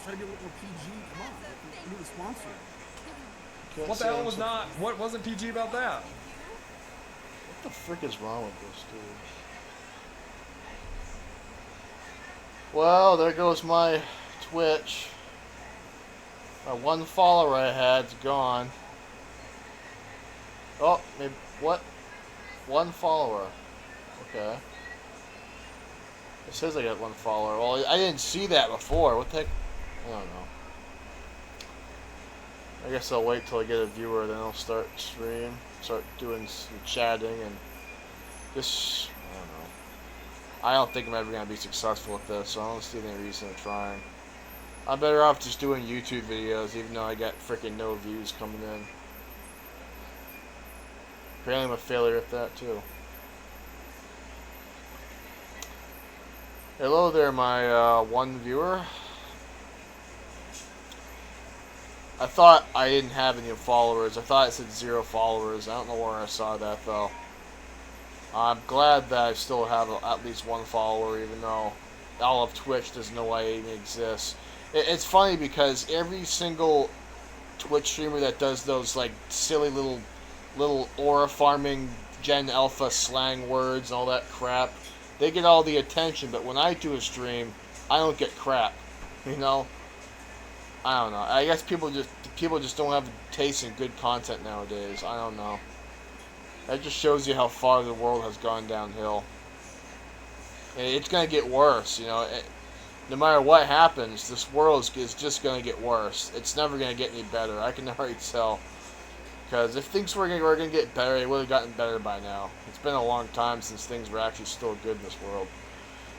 Let's try to be a little more PG. Come on, we need a sponsor. Can't What the say hell I'm was so. not? What wasn't PG about that? What the frick is wrong with this dude? Well, there goes my Twitch. My one follower I had's gone. Oh, maybe what? One follower. Okay. It says I got one follower. Well, I didn't see that before. What the heck? I don't know. I guess I'll wait till I get a viewer, then I'll start stream, start doing some chatting, and just, I don't know. I don't think I'm ever going to be successful with this, so I don't see any reason in trying. I'm better off just doing YouTube videos, even though I got freaking no views coming in. Apparently I'm a failure at that, too. Hello there, my one viewer. I thought I didn't have any followers. I thought it said 0 followers. I don't know where I saw that, though. I'm glad that I still have at least one follower, even though all of Twitch doesn't know I even exist. It's funny because every single Twitch streamer that does those like silly little aura farming Gen Alpha slang words and all that crap, they get all the attention. But when I do a stream, I don't get crap. You know, I don't know. I guess people just don't have taste in good content nowadays. I don't know. That just shows you how far the world has gone downhill. And it's gonna get worse. You know, no matter what happens, this world is just gonna get worse. It's never gonna get any better. I can already tell. Because if things were gonna get better, it would have gotten better by now. It's been a long time since things were actually still good in this world.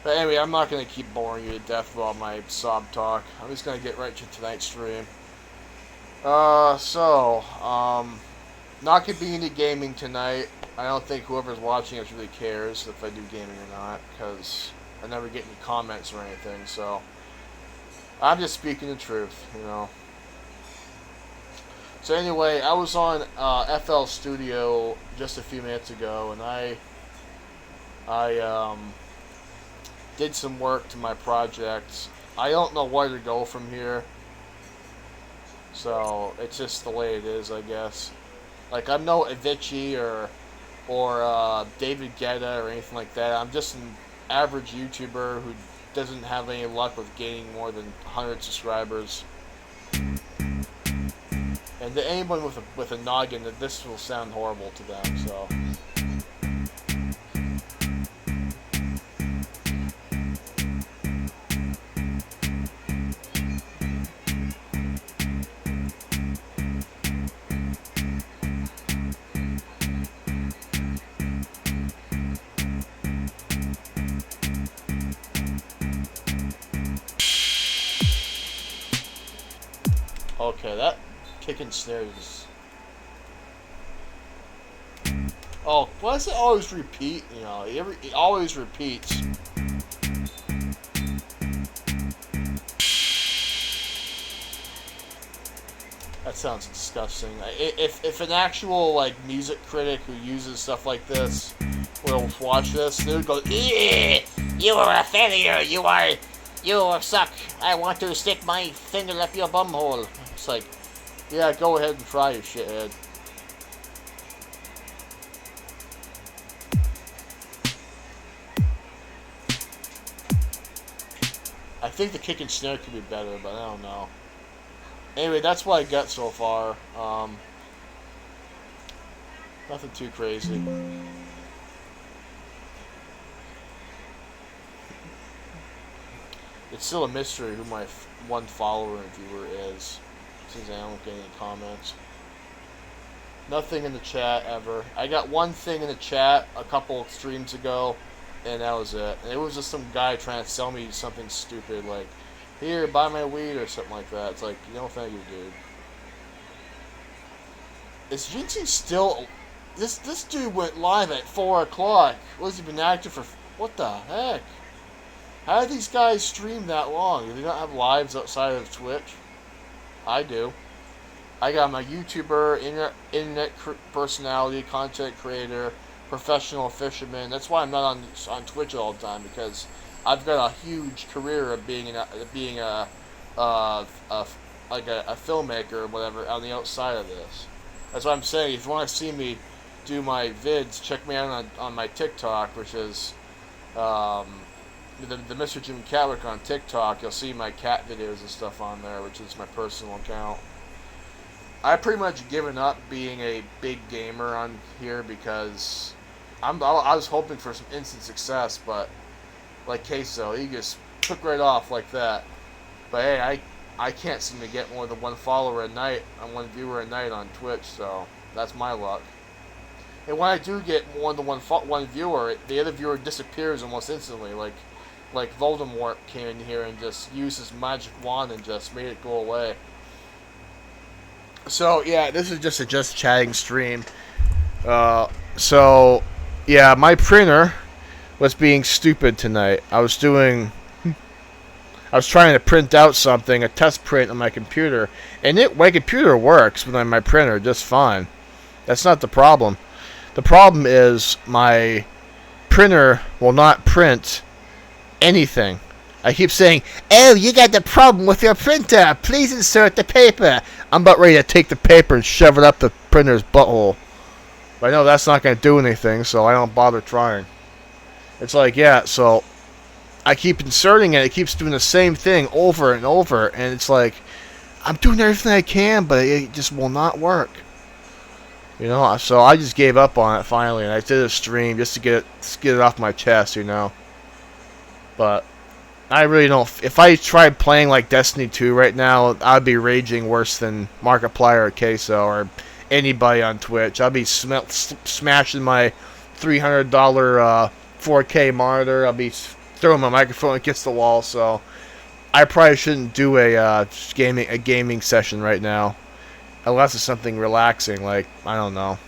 But anyway, I'm not going to keep boring you to death with all my sob talk. I'm just going to get right to tonight's stream. Not going to be into gaming tonight. I don't think whoever's watching us really cares if I do gaming or not, because I never get any comments or anything, so I'm just speaking the truth, you know. So anyway, I was on FL Studio just a few minutes ago, and I did some work to my project. I don't know where to go from here, so it's just the way it is, I guess. Like, I'm no Avicii or David Guetta or anything like that. I'm just an average YouTuber who doesn't have any luck with gaining more than 100 subscribers. And to anyone with a noggin, that this will sound horrible to them, so. Okay, that kick and snare is... Oh, why does it always repeat? You know, it always repeats. That sounds disgusting. If an actual like music critic who uses stuff like this will watch this, they would go, "You are a failure. You suck. I want to stick my finger up your bumhole." It's like, yeah, go ahead and try, you shithead. I think the kick and snare could be better, but I don't know. Anyway, that's what I got so far. Nothing too crazy. It's still a mystery who my one follower and viewer is, since I don't get any comments. Nothing in the chat ever. I got one thing in the chat a couple streams ago, and that was it. And it was just some guy trying to sell me something stupid, like, "Here, buy my weed," or something like that. It's like, no thank you, dude. Is Jinxie still... This dude went live at 4 o'clock. What has he been active for... What the heck? How do these guys stream that long? Do they not have lives outside of Twitch? I do. I got my YouTuber, internet personality, content creator, professional fisherman. That's why I'm not on Twitch all the time, because I've got a huge career of being a a like a filmmaker or whatever on the outside of this. That's what I'm saying. If you want to see me do my vids, check me out on my TikTok, which is um, the Mr. Jim Catwick on TikTok. You'll see my cat videos and stuff on there, which is my personal account. I pretty much given up being a big gamer on here because I was hoping for some instant success, but like Queso, he just took right off like that. But hey, I can't seem to get more than one follower a night and one viewer a night on Twitch, so that's my luck. And when I do get more than one viewer, the other viewer disappears almost instantly. Like Voldemort came in here and just used his magic wand and just made it go away. So yeah, this is just a just chatting stream. So yeah, my printer was being stupid tonight. I was trying to print out something, a test print on my computer, and my computer works with my printer just fine. That's not the problem. The problem is my printer will not print anything. I keep saying, "Oh, you got the problem with your printer. Please insert the paper." I'm about ready to take the paper and shove it up the printer's butthole. But I know that's not going to do anything, so I don't bother trying. It's like, yeah, so I keep inserting it. It keeps doing the same thing over and over. And it's like, I'm doing everything I can, but it just will not work. You know, so I just gave up on it finally. And I did a stream just to get it off my chest, you know. But I really don't. If I tried playing like Destiny 2 right now, I'd be raging worse than Markiplier or Queso or anybody on Twitch. I'd be smashing my $300 4K monitor. I'll be throwing my microphone against the wall. So I probably shouldn't do a gaming session right now, unless it's something relaxing. Like, I don't know.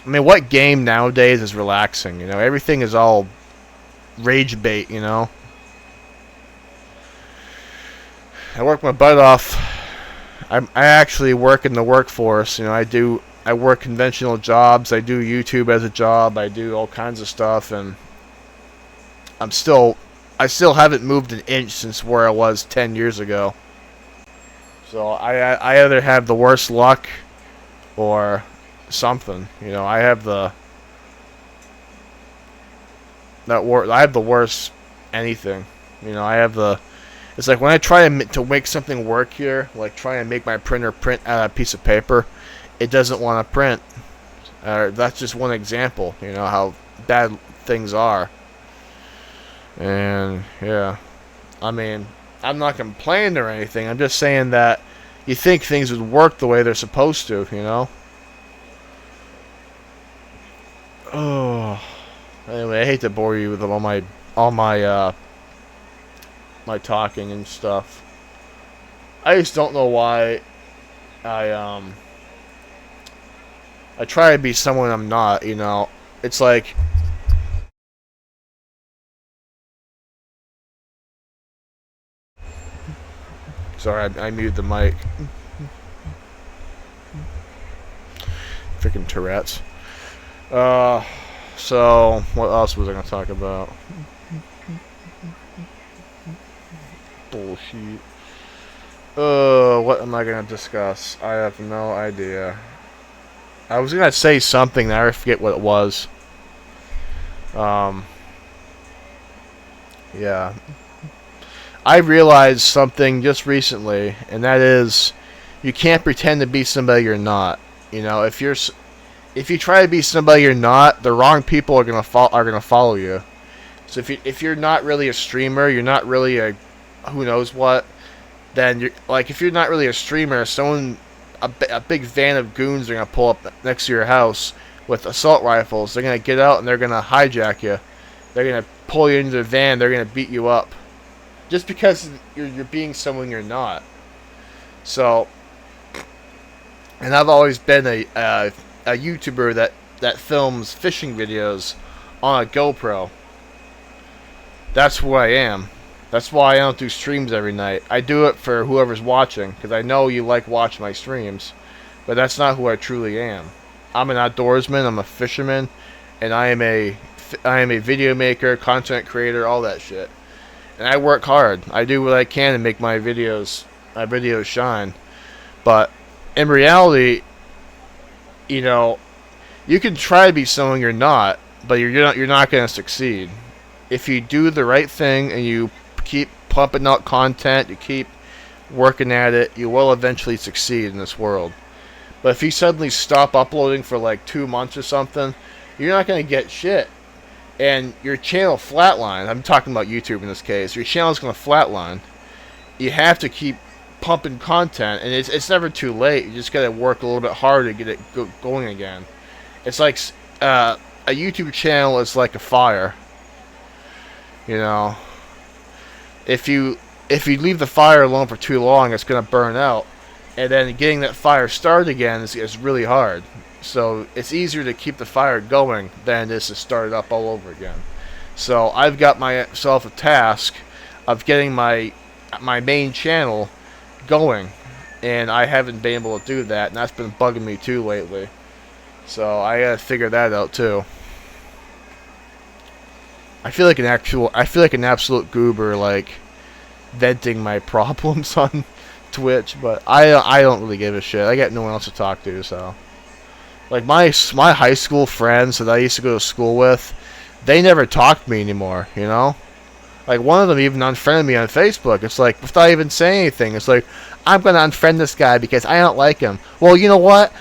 I mean, what game nowadays is relaxing? You know, everything is all rage bait. You know. I work my butt off. I actually work in the workforce. You know, I work conventional jobs. I do YouTube as a job. I do all kinds of stuff, and I still haven't moved an inch since where I was 10 years ago. So I either have the worst luck or something. You know, I have the worst anything. You know, I have the. It's like when I try to make something work here, like try and make my printer print out a piece of paper, it doesn't want to print. That's just one example, you know, how bad things are. And, yeah. I mean, I'm not complaining or anything. I'm just saying that you think things would work the way they're supposed to, you know? Oh. Anyway, I hate to bore you with all my my talking and stuff. I just don't know why I try to be someone I'm not, you know. It's like sorry, I muted the mic. Freaking Tourette's. So what else was I gonna talk about? Bullshit. What am I gonna discuss? I have no idea. I was gonna say something, I forget what it was. Yeah. I realized something just recently, and that is, you can't pretend to be somebody you're not. You know, if you try to be somebody you're not, the wrong people are gonna follow you. So if you're not really a streamer, you're not really a who knows what, then you're like, if you're not really a streamer, a big van of goons are gonna pull up next to your house with assault rifles. They're gonna get out and they're gonna hijack you. They're gonna pull you into the van. They're gonna beat you up, just because you're being someone you're not. So, and I've always been a YouTuber that films fishing videos on a GoPro. That's who I am. That's why I don't do streams every night. I do it for whoever's watching, because I know you like watching my streams, but that's not who I truly am. I'm an outdoorsman, I'm a fisherman, and I am a video maker, content creator, all that shit. and I work hard. I do what I can to make my videos shine. But in reality, you know, you can try to be someone you're not, but you're not going to succeed. If you do the right thing and you keep pumping out content, you keep working at it, you will eventually succeed in this world. But if you suddenly stop uploading for like 2 months or something, you're not going to get shit. And your channel flatline, I'm talking about YouTube in this case, your channel's going to flatline. You have to keep pumping content, and it's never too late. You just got to work a little bit harder to get it going again. It's like a YouTube channel is like a fire. You know, if you leave the fire alone for too long, it's going to burn out. And then getting that fire started again is really hard. So it's easier to keep the fire going than it is to start it up all over again. So I've got myself a task of getting my main channel going, and I haven't been able to do that, and that's been bugging me too lately. So I gotta figure that out too. I feel like an absolute goober, like venting my problems on Twitch, but I don't really give a shit. I got no one else to talk to, so like my high school friends that I used to go to school with, they never talk to me anymore, you know? Like one of them even unfriended me on Facebook. It's like, without even saying anything, it's like, I'm gonna unfriend this guy because I don't like him. Well, you know what?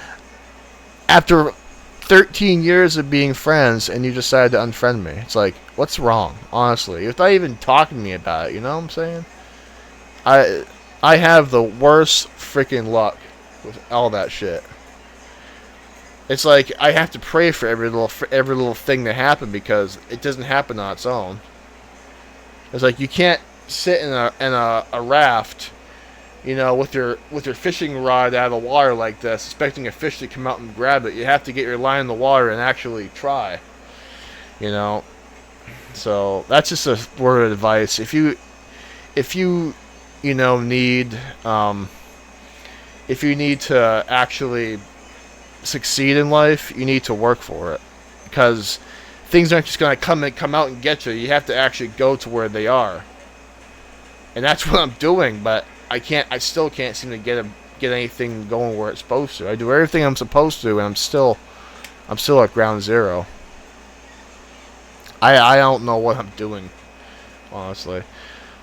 After 13 years of being friends and you decided to unfriend me, it's like, what's wrong? Honestly, without even talking to me about it, you know what I'm saying? I have the worst freaking luck with all that shit. It's like I have to pray for every little thing to happen because it doesn't happen on its own. It's like you can't sit in a raft, you know, with your fishing rod out of the water like this, expecting a fish to come out and grab it. You have to get your line in the water and actually try. You know, so that's just a word of advice. If you need if you need to actually succeed in life, you need to work for it, because things aren't just going to come out and get you. You have to actually go to where they are, and that's what I'm doing. But I still can't seem to get anything going where it's supposed to. I do everything I'm supposed to, and I'm still at ground zero. I don't know what I'm doing, honestly.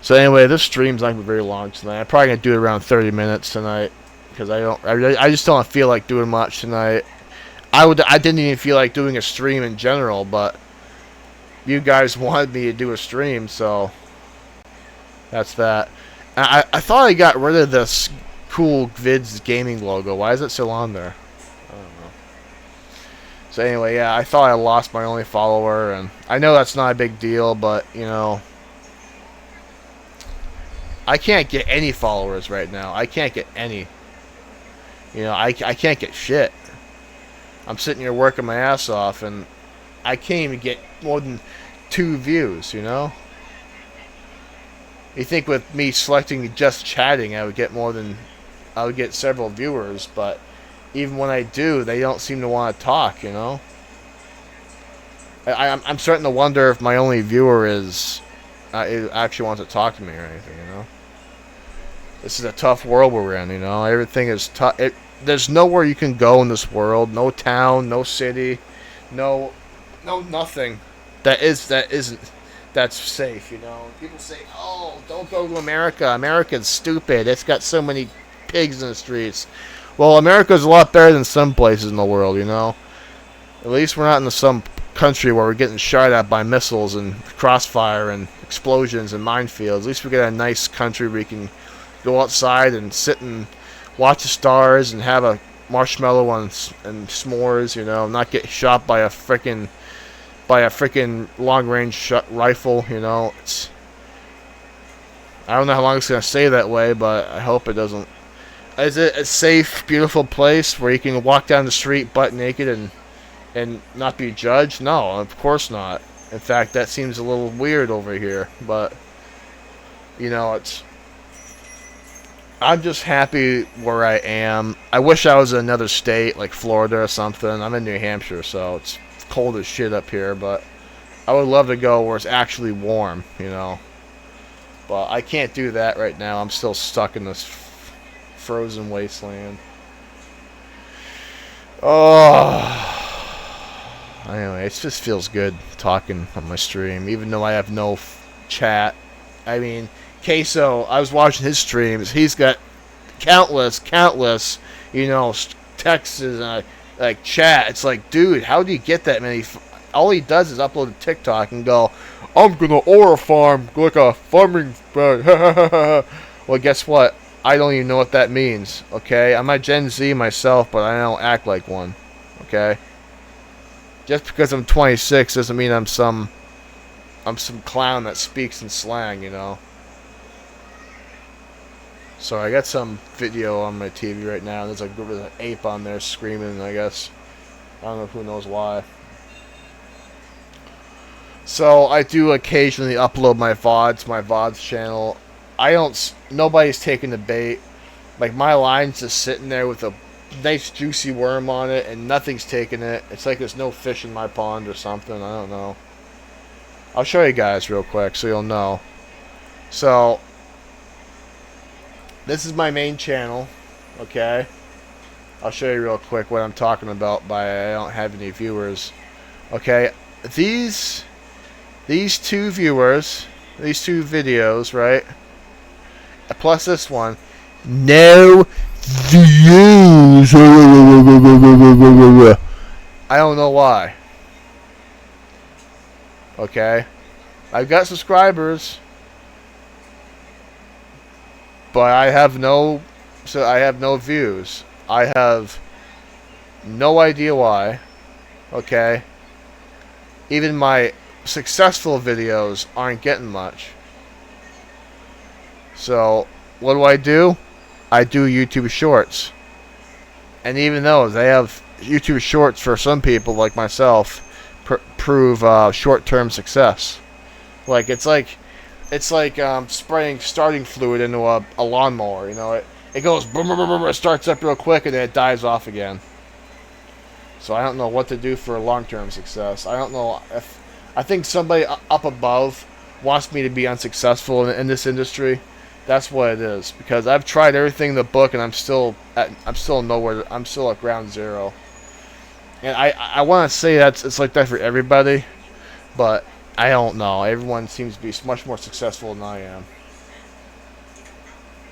So anyway, this stream's not gonna be very long tonight. I'm probably gonna do it around 30 minutes tonight, because I just don't feel like doing much tonight. I didn't even feel like doing a stream in general, but you guys wanted me to do a stream, so that's that. I thought I got rid of this cool Vids gaming logo. Why is it still on there? I don't know. So anyway, yeah, I thought I lost my only follower, and I know that's not a big deal, but you know, I can't get any followers right now. I can't get any. You know, I can't get shit. I'm sitting here working my ass off, and I can't even get more than 2 views, you know? You think with me selecting just chatting, I would get several viewers, but even when I do, they don't seem to want to talk, you know? I'm starting to wonder if my only viewer actually wants to talk to me or anything, you know? This is a tough world we're in, you know? Everything is tough. There's nowhere you can go in this world. No town, no city, no nothing that's safe, you know? People say, oh, don't go to America. America's stupid. It's got so many pigs in the streets. Well, America's a lot better than some places in the world, you know? At least we're not in some country where we're getting shot at by missiles and crossfire and explosions and minefields. At least we got a nice country where we can go outside and sit and watch the stars and have a marshmallow and s'mores, you know, not get shot by a freaking long-range rifle, you know. I don't know how long it's gonna stay that way, but I hope it doesn't. Is it a safe, beautiful place where you can walk down the street butt naked and not be judged? No, of course not. In fact, that seems a little weird over here, but you know, I'm just happy where I am. I wish I was in another state, like Florida or something. I'm in New Hampshire, so it's cold as shit up here, but I would love to go where it's actually warm, you know. But I can't do that right now. I'm still stuck in this frozen wasteland. Oh. Anyway, it just feels good talking on my stream, even though I have no chat. I mean, Queso, I was watching his streams. He's got countless, texts and like chat. It's like, dude, how do you get that many? All he does is upload to TikTok and go, I'm gonna aura farm like a farming. Well, guess what? I don't even know what that means. Okay, I'm a Gen Z myself, but I don't act like one. Okay. Just because I'm 26 doesn't mean I'm some clown that speaks in slang, you know. So I got some video on my TV right now. There's an ape on there screaming, I guess. I don't know, who knows why. So I do occasionally upload my VODs channel. Nobody's taking the bait. Like, my line's just sitting there with a nice juicy worm on it and nothing's taking it. It's like there's no fish in my pond or something. I don't know. I'll show you guys real quick so you'll know. So this is my main channel. Okay, I'll show you real quick what I'm talking about by I don't have any viewers. Okay, these two viewers, these two videos, right, plus this one, no views. I don't know why. Okay, I've got subscribers, but I have no views. I have no idea why. Okay, even my successful videos aren't getting much. So what do? I do YouTube Shorts. And even though they have YouTube Shorts for some people like myself prove short-term success. Like it's like spraying starting fluid into a lawnmower, you know. It goes boom, boom, boom, boom, it starts up real quick and then it dies off again. So I don't know what to do for long-term success. I don't know if I think somebody up above wants me to be unsuccessful in this industry. That's what it is, because I've tried everything in the book and I'm still nowhere. I'm still at ground zero. And I want to say it's like that for everybody, but I don't know. Everyone seems to be much more successful than I am.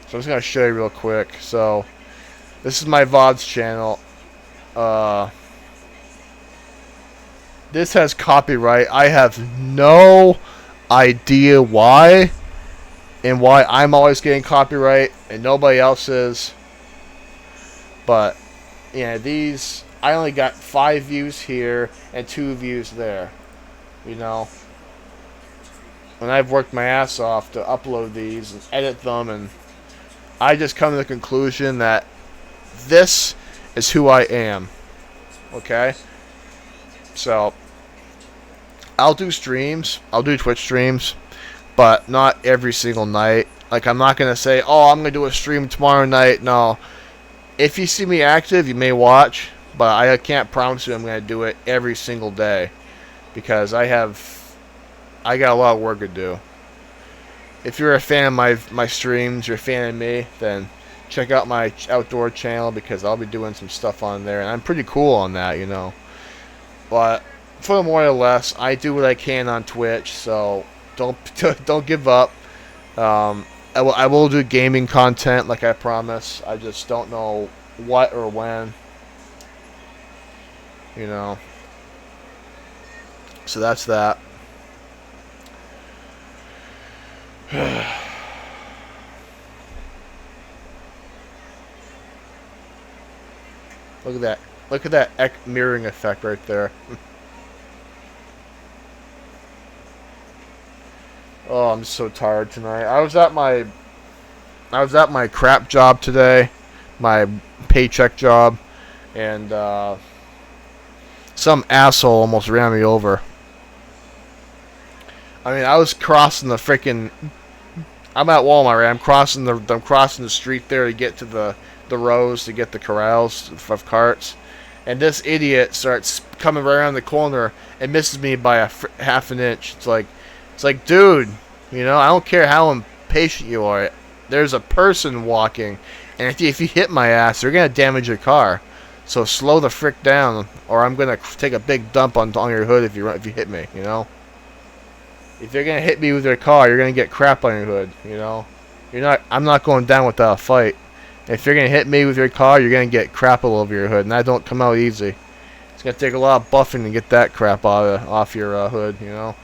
So I'm just gonna show you real quick. So this is my VODs channel. This has copyright. I have no idea why. And why I'm always getting copyright and nobody else is. But yeah, these I only got 5 views here and 2 views there. You know. And I've worked my ass off to upload these and edit them, and I just come to the conclusion that this is who I am. Okay? So I'll do streams, I'll do Twitch streams, but not every single night. Like, I'm not going to say, oh, I'm going to do a stream tomorrow night. No. If you see me active, you may watch, but I can't promise you I'm going to do it every single day, because I got a lot of work to do. If you're a fan of my streams, you're a fan of me, then check out my outdoor channel, because I'll be doing some stuff on there, and I'm pretty cool on that, you know. But for more or less, I do what I can on Twitch, so don't give up. I will do gaming content like I promise. I just don't know what or when, you know. So that's that. Look at that. Look at that mirroring effect right there. Oh, I'm so tired tonight. I was at my crap job today, my paycheck job, and some asshole almost ran me over. I mean, I was crossing the freaking. I'm at Walmart, right? I'm crossing the street there to get to the rows to get the corrals of carts, and this idiot starts coming right around the corner and misses me by half an inch. It's like, dude, you know, I don't care how patient you are. There's a person walking, and if you hit my ass, they're gonna damage your car. So slow the frick down, or I'm gonna take a big dump on your hood if you hit me. You know. If you're gonna hit me with your car, you're gonna get crap on your hood. You know. I'm not going down without a fight. If you're gonna hit me with your car, you're gonna get crap all over your hood, and that don't come out easy. It's gonna take a lot of buffing to get that crap off your hood. You know.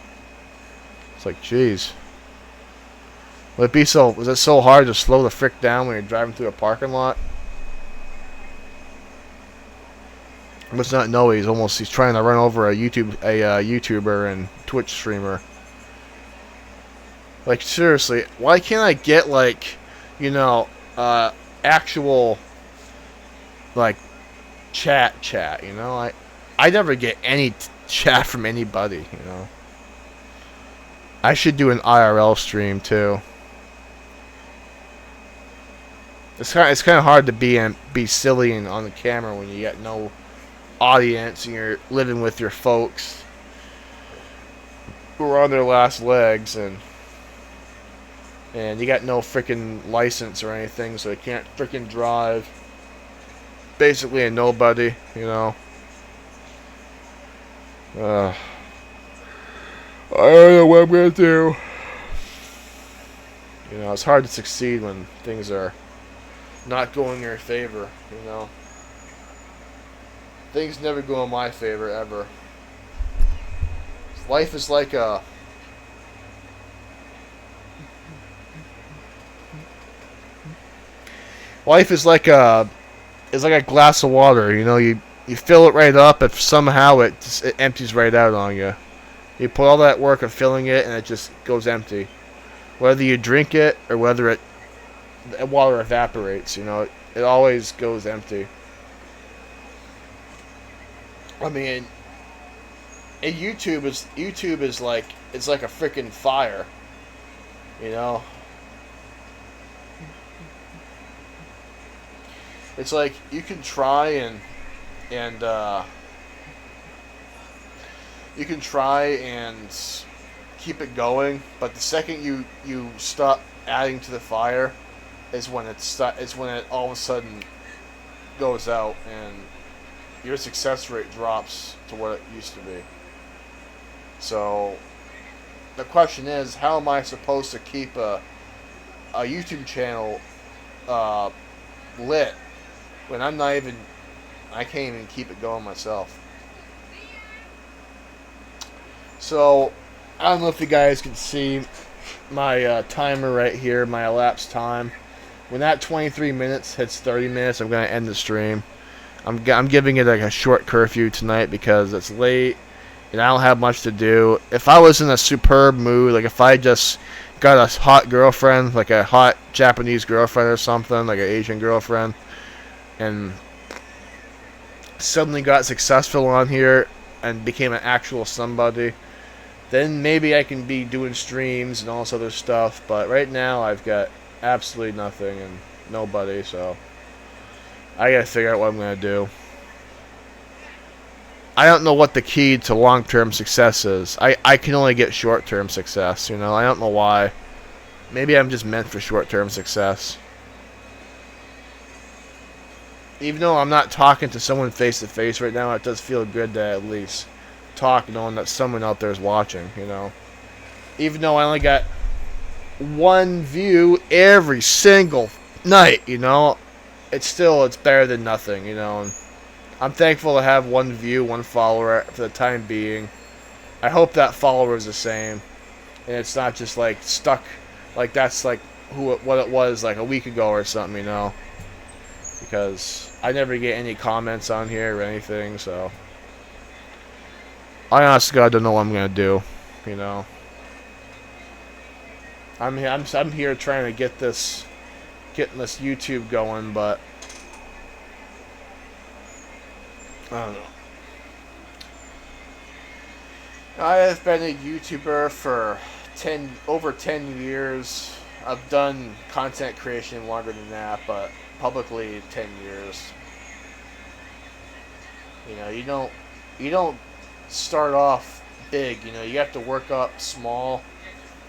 It's like, jeez. Was it so hard to slow the frick down when you're driving through a parking lot? I must not know he's trying to run over a YouTuber and Twitch streamer. Like, seriously, why can't I get, like, you know, actual, like, chat, you know? I never get any chat from anybody, you know? I should do an IRL stream, too. It's kind of hard to be silly and on the camera when you got no audience and you're living with your folks who are on their last legs, and you got no freaking license or anything, so you can't freaking drive. Basically a nobody, you know. I don't know what I'm gonna do. You know, it's hard to succeed when things are not going in your favor, you know. Things never go in my favor, ever. Life is like a... Life is like a glass of water, you know. You fill it right up, if somehow it empties right out on you. You put all that work of filling it, and it just goes empty. Whether you drink it, or whether the water evaporates, you know, it always goes empty. I mean, YouTube is like, it's like a freaking fire, you know. It's like you can try and keep it going, but the second you stop adding to the fire is when it all of a sudden goes out and your success rate drops to what it used to be. So the question is, how am I supposed to keep a YouTube channel lit when I can't even keep it going myself? So I don't know if you guys can see my timer right here, my elapsed time. When that 23 minutes hits 30 minutes, I'm going to end the stream. I'm giving it like a short curfew tonight because it's late and I don't have much to do. If I was in a superb mood, like if I just got a hot girlfriend, like a hot Japanese girlfriend or something, like an Asian girlfriend, and suddenly got successful on here and became an actual somebody, then maybe I can be doing streams and all this other stuff. But right now I've got absolutely nothing and nobody, so I gotta figure out what I'm gonna do. I don't know what the key to long-term success is. I can only get short-term success, you know. I don't know why. Maybe I'm just meant for short-term success. Even though I'm not talking to someone face-to-face right now, it does feel good to at least talk knowing that someone out there is watching, you know. Even though I only got one view every single night, you know, it's better than nothing, you know. And I'm thankful to have one view, one follower for the time being. I hope that follower is the same, and it's not just like stuck, like that's like what it was like a week ago or something, you know. Because I never get any comments on here or anything, so I honestly don't know what I'm gonna do, you know. I'm here trying to getting this YouTube going, but I don't know. I have been a YouTuber for over 10 years. I've done content creation longer than that, but publicly 10 years. You know, you don't start off big, you know, you have to work up small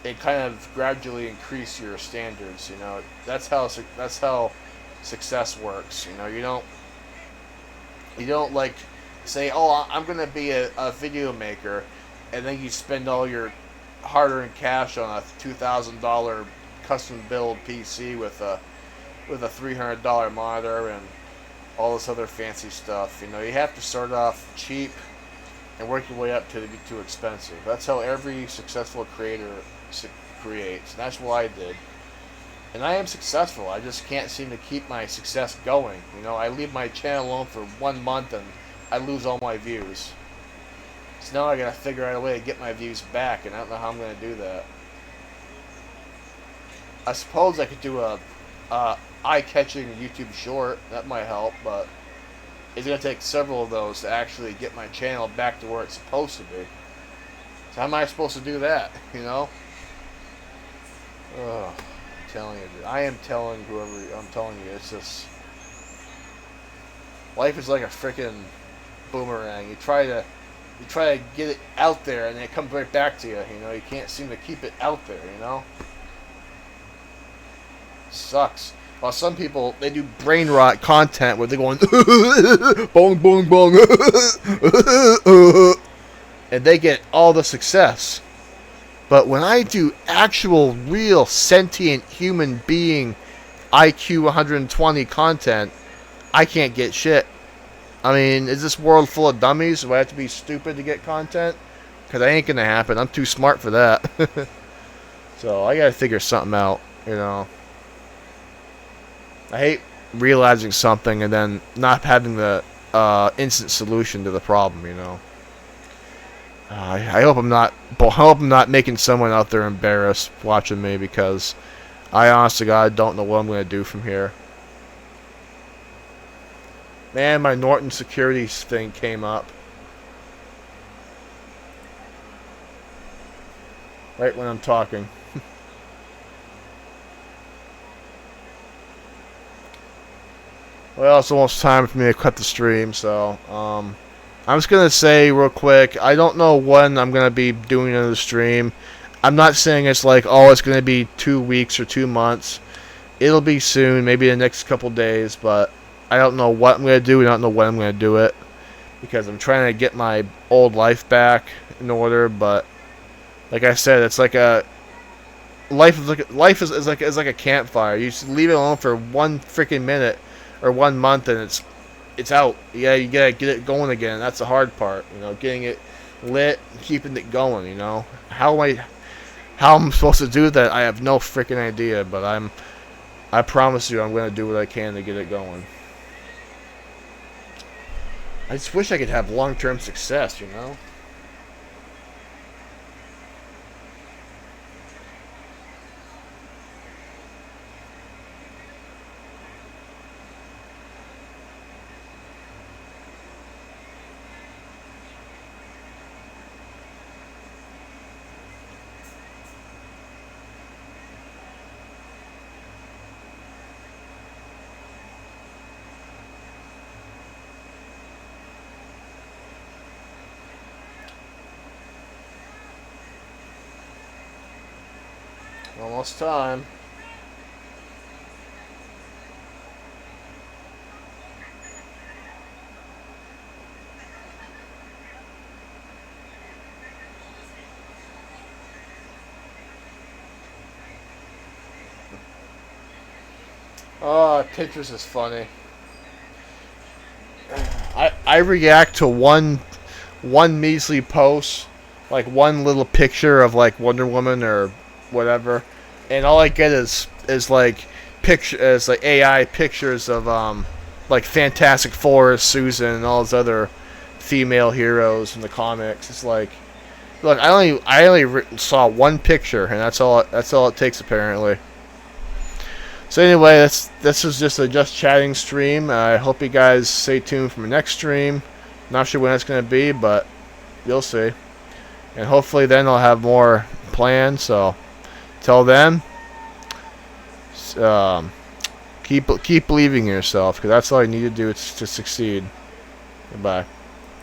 it kind of gradually increase your standards. You know, that's how success works. You know, you don't like say, oh, I'm gonna be a video maker, and then you spend all your hard-earned cash on a $2,000 custom build PC with a $300 monitor and all this other fancy stuff. You know, you have to start off cheap and work your way up to be too expensive. That's how every successful creator creates. And that's what I did. And I am successful. I just can't seem to keep my success going. You know, I leave my channel alone for 1 month and I lose all my views. So now I gotta figure out a way to get my views back, and I don't know how I'm gonna do that. I suppose I could do a eye-catching YouTube short. That might help, but it's going to take several of those to actually get my channel back to where it's supposed to be. So how am I supposed to do that, you know? Ugh, I'm telling you, dude. I am telling I'm telling you, it's just... Life is like a freaking boomerang. You try to get it out there, and it comes right back to you, you know? You can't seem to keep it out there, you know? Sucks. While some people, they do brain rot content where they're going bong bong bong and they get all the success. But when I do actual real sentient human being IQ 120 content, I can't get shit. I mean, is this world full of dummies? Do I have to be stupid to get content? Because that ain't gonna happen. I'm too smart for that. So I gotta figure something out, you know. I hate realizing something and then not having the instant solution to the problem, you know. I hope I'm not making someone out there embarrassed watching me, because I honest to God don't know what I'm going to do from here. Man, my Norton Securities thing came up. Right when I'm talking. Well, it's almost time for me to cut the stream, so I'm just going to say real quick, I don't know when I'm going to be doing another stream. I'm not saying it's like, oh, it's going to be 2 weeks or 2 months. It'll be soon, maybe the next couple days, but I don't know what I'm going to do. I don't know when I'm going to do it, because I'm trying to get my old life back in order. But like I said, it's like a life is like a campfire. You just leave it alone for 1 freaking minute or 1 month, and it's out. Yeah, you gotta get it going again. That's the hard part, you know, getting it lit, keeping it going. You know, how I'm supposed to do that, I have no freaking idea. But I promise you, I'm gonna do what I can to get it going. I just wish I could have long-term success, you know. Almost time. Oh, Pinterest is funny. I react to one measly post, like one little picture of like Wonder Woman or whatever, and all I get is like AI pictures of like Fantastic Four, Susan, and all those other female heroes in the comics. It's like, look, I only saw one picture, and that's all it takes apparently. So anyway, this is just a Just Chatting stream. I hope you guys stay tuned for my next stream. Not sure when it's going to be, but you'll see. And hopefully then I'll have more planned. So till then, keep believing in yourself, because that's all you need to do to succeed. Goodbye.